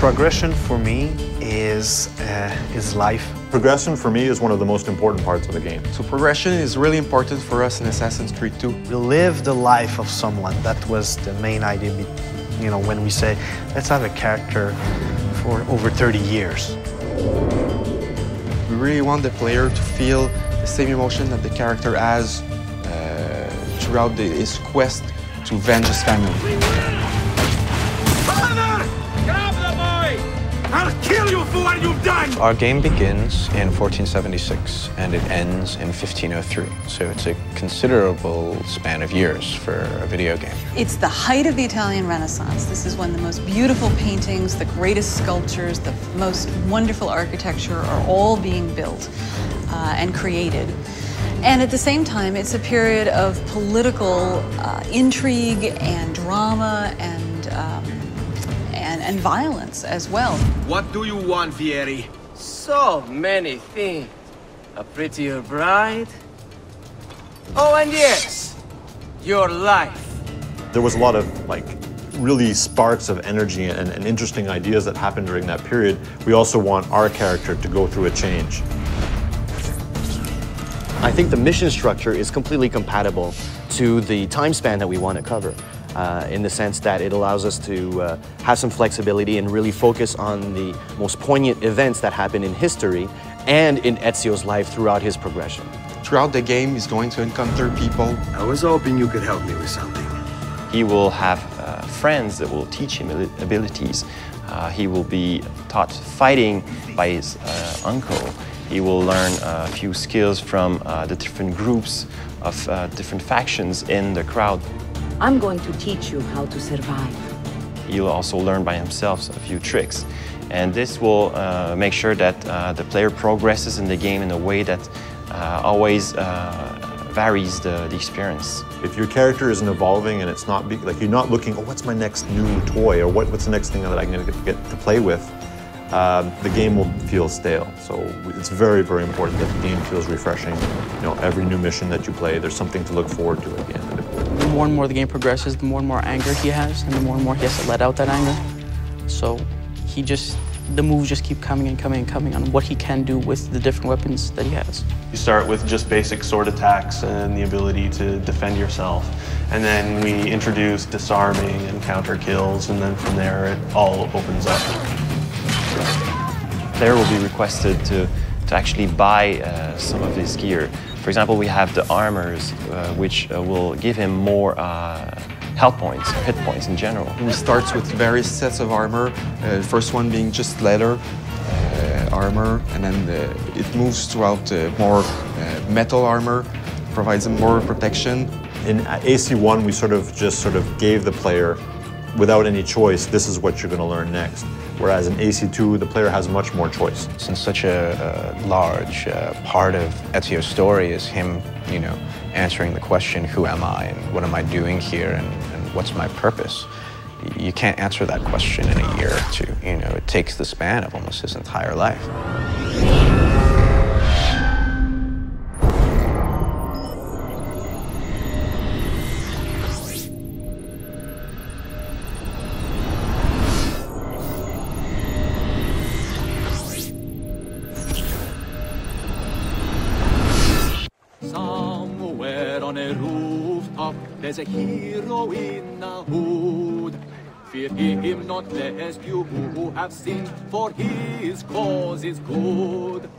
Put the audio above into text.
Progression for me is life. Progression for me is one of the most important parts of the game. So progression is really important for us in Assassin's Creed 2. We live the life of someone. That was the main idea, you know, when we say, let's have a character for over 30 years. We really want the player to feel the same emotion that the character has throughout his quest to avenge his family. I'll kill you for what you've done! Our game begins in 1476 and it ends in 1503. So it's a considerable span of years for a video game. It's the height of the Italian Renaissance. This is when the most beautiful paintings, the greatest sculptures, the most wonderful architecture are all being built and created. And at the same time, it's a period of political intrigue and drama and violence as well. What do you want, Vieri? So many things. A prettier bride. Oh, and yes, your life. There was a lot of really sparks of energy and interesting ideas that happened during that period. We also want our character to go through a change. I think the mission structure is completely compatible to the time span that we want to cover. In the sense that it allows us to have some flexibility and really focus on the most poignant events that happen in history and in Ezio's life throughout his progression. Throughout the game, he's going to encounter people. I was hoping you could help me with something. He will have friends that will teach him abilities. He will be taught fighting by his uncle. He will learn a few skills from the different groups of different factions in the crowd. I'm going to teach you how to survive. He'll also learn by himself a few tricks. And this will make sure that the player progresses in the game in a way that always varies the experience. If your character isn't evolving and it's not, you're not looking, oh, what's my next new toy, or what's the next thing that I'm going to get to play with, the game will feel stale. So it's very, very important that the game feels refreshing. You know, every new mission that you play, there's something to look forward to at the end of it. The more and more the game progresses, the more and more anger he has, and the more he has to let out that anger. So the moves just keep coming and coming and coming on what he can do with the different weapons that he has. You start with just basic sword attacks and the ability to defend yourself. And then we introduce disarming and counter kills, and then from there it all opens up. The player will be requested to actually buy some of his gear. For example, we have the armors, which will give him more health points, hit points in general. He starts with various sets of armor, the first one being just leather armor, and then it moves throughout more metal armor, provides him more protection. In AC1, we sort of gave the player, without any choice, this is what you're going to learn next. Whereas in AC2, the player has much more choice. Since such a large part of Ezio's story is him, you know, answering the question, who am I and what am I doing here and what's my purpose? You can't answer that question in a year or two. You know, it takes the span of almost his entire life. Somewhere on a rooftop, there's a hero in a hood. Fear him not, lest you who have sinned, for his cause is good.